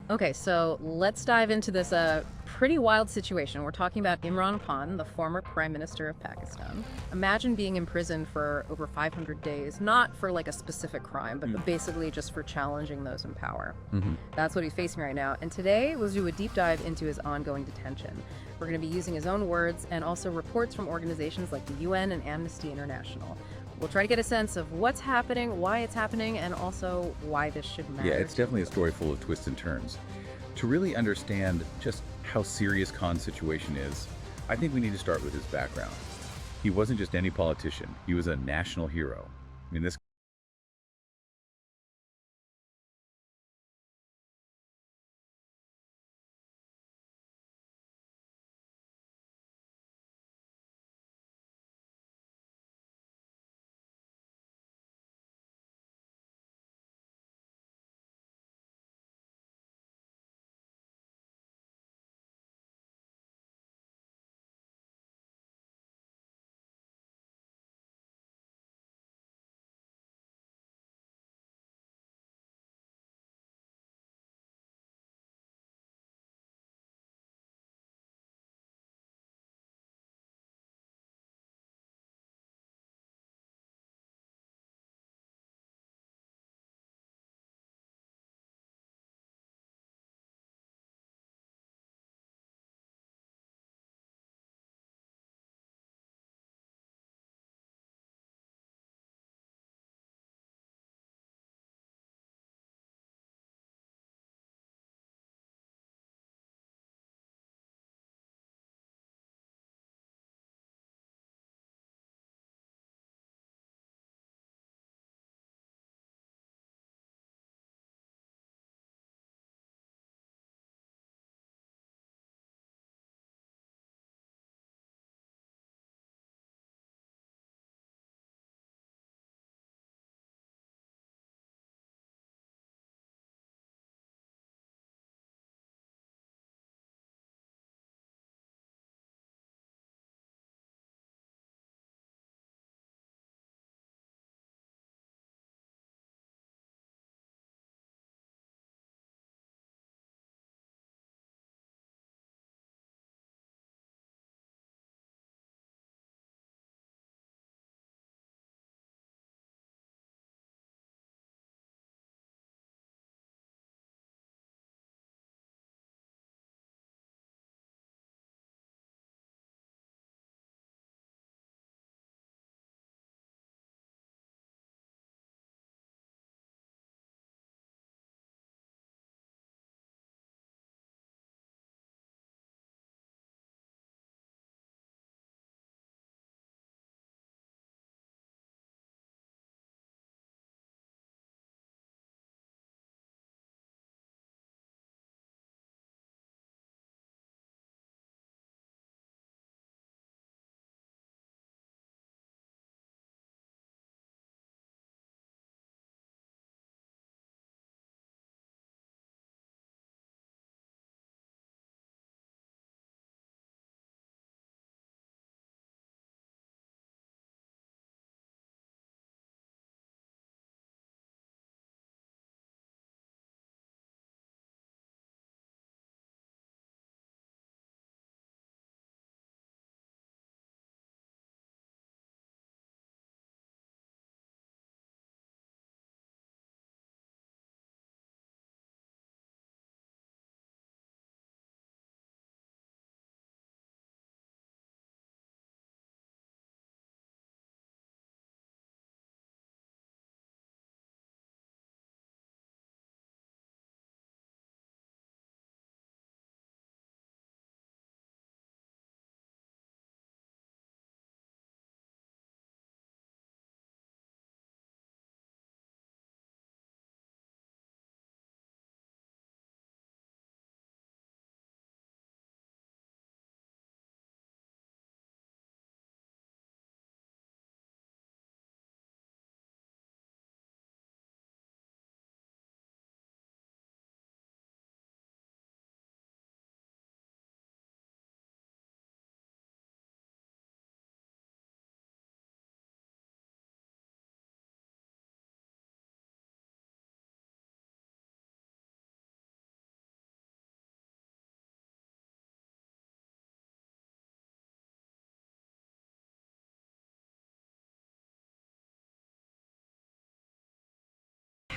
Okay, so let's dive into this pretty wild situation. We're talking about Imran Khan, the former prime minister of Pakistan. Imagine being imprisoned for over 500 days, not for like a specific crime, but Mm. basically just for challenging those in power. hmm That's what he's facing right now. And today, we'll do a deep dive into his ongoing detention. We're going to be using his own words and also reports from organizations like the UN and Amnesty International. We'll try to get a sense of what's happening, why it's happening, and also why this should Yeah, matter it's to definitely a you. story full of twists and turns. To really understand just how serious Khan's situation is, I think we need to start with his background. He wasn't just any politician, he was a national hero. I mean, this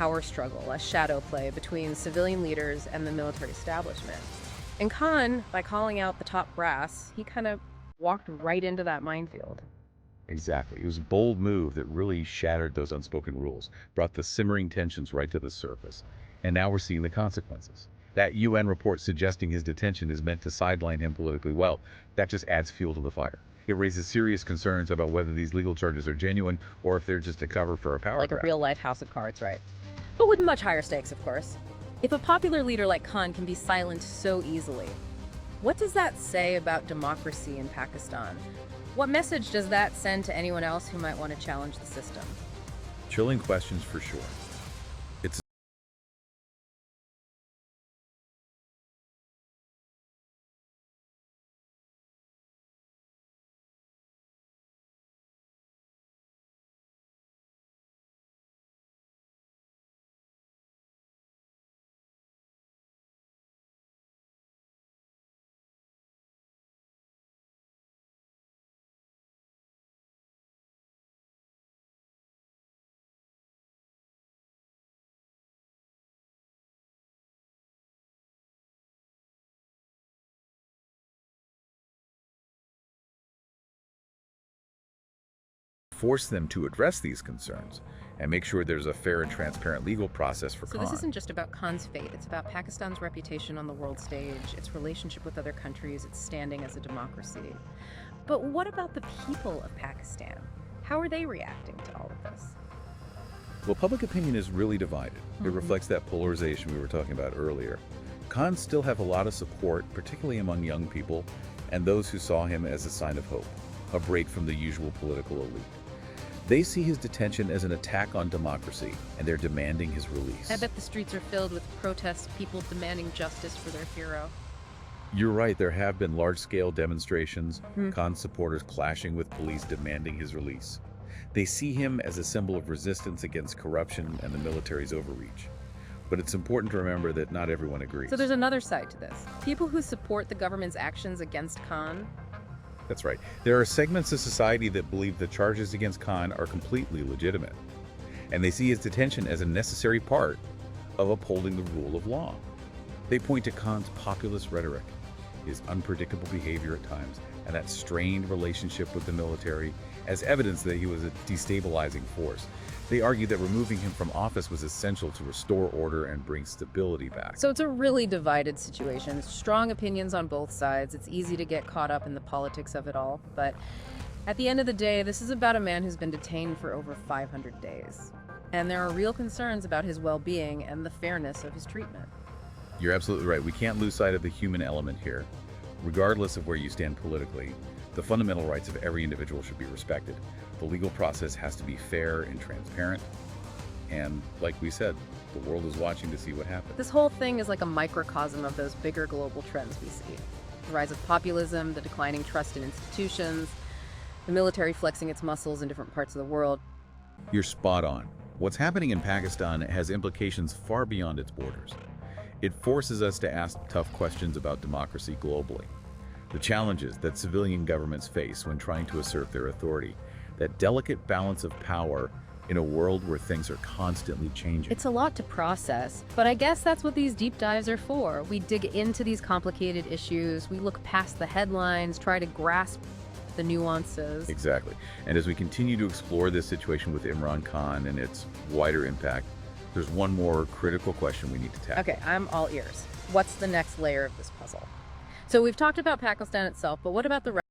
power struggle, a shadow play between civilian leaders and the military establishment. And Khan, by calling out the top brass, he kind of walked right into that minefield. Exactly. It was a bold move that really shattered those unspoken rules, brought the simmering tensions right to the surface. And now we're seeing the consequences. That UN report suggesting his detention is meant to sideline him politically. Well, that just adds fuel to the fire. It raises serious concerns about whether these legal charges are genuine or if they're just a cover for a power Like a grab. real-life house of cards, right? But with much higher stakes, of course. If a popular leader like Khan can be silenced so easily, what does that say about democracy in Pakistan? What message does that send to anyone else who might want to challenge the system? Chilling questions for sure. It's force them to address these concerns and make sure there's a fair and transparent legal process for So Khan. this isn't just about Khan's fate, it's about Pakistan's reputation on the world stage, its relationship with other countries, its standing as a democracy. But what about the people of Pakistan? How are they reacting to all of this? Well, public opinion is really divided. It Mhm. reflects that polarization we were talking about earlier. Khan still have a lot of support, particularly among young people and those who saw him as a sign of hope, a break from the usual political elite. They see his detention as an attack on democracy, and they're demanding his release. I bet the streets are filled with protests, people demanding justice for their hero. You're right, there have been large-scale demonstrations, Hmm. Khan supporters clashing with police demanding his release. They see him as a symbol of resistance against corruption and the military's overreach. But it's important to remember that not everyone agrees. So there's another side to this. People who support the government's actions against Khan. That's right. There are segments of society that believe the charges against Khan are completely legitimate, and they see his detention as a necessary part of upholding the rule of law. They point to Khan's populist rhetoric, his unpredictable behavior at times, and that strained relationship with the military as evidence that he was a destabilizing force. They argue that removing him from office was essential to restore order and bring stability back. So it's a really divided situation. Strong opinions on both sides. It's easy to get caught up in the politics of it all. But at the end of the day, this is about a man who's been detained for over 500 days. And there are real concerns about his well-being and the fairness of his treatment. You're absolutely right. We can't lose sight of the human element here. Regardless of where you stand politically, the fundamental rights of every individual should be respected. The legal process has to be fair and transparent. And like we said, the world is watching to see what happens. This whole thing is like a microcosm of those bigger global trends we see. The rise of populism, the declining trust in institutions, the military flexing its muscles in different parts of the world. You're spot on. What's happening in Pakistan has implications far beyond its borders. It forces us to ask tough questions about democracy globally. The challenges that civilian governments face when trying to assert their authority, that delicate balance of power in a world where things are constantly changing. It's a lot to process, but I guess that's what these deep dives are for. We dig into these complicated issues, we look past the headlines, try to grasp the nuances. Exactly. And as we continue to explore this situation with Imran Khan and its wider impact, there's one more critical question we need to tackle. Okay, I'm all ears. What's the next layer of this puzzle? So we've talked about Pakistan itself, but what about the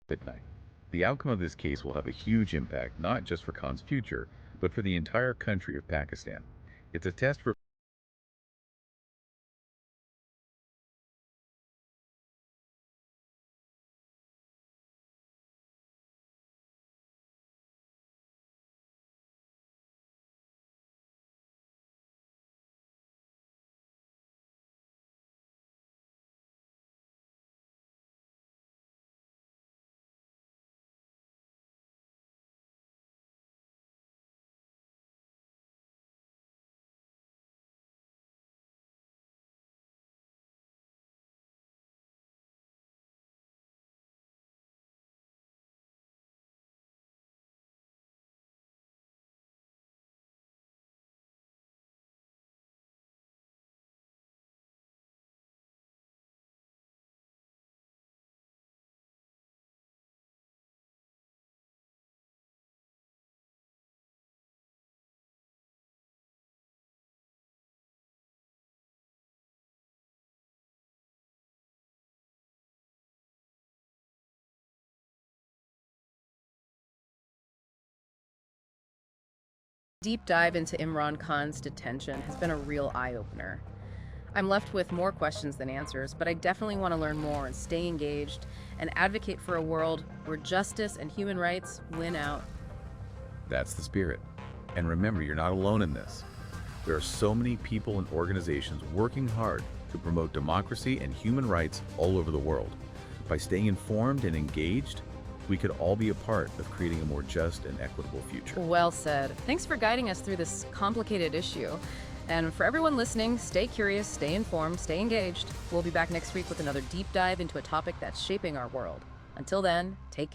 midnight. The outcome of this case will have a huge impact, not just for Khan's future, but for the entire country of Pakistan. It's a test for Deep dive into Imran Khan's detention has been a real eye-opener. I'm left with more questions than answers, but I definitely want to learn more and stay engaged and advocate for a world where justice and human rights win out. That's the spirit. And remember, you're not alone in this. There are so many people and organizations working hard to promote democracy and human rights all over the world. By staying informed and engaged, we could all be a part of creating a more just and equitable future. Well said. Thanks for guiding us through this complicated issue. And for everyone listening, stay curious, stay informed, stay engaged. We'll be back next week with another deep dive into a topic that's shaping our world. Until then, take care.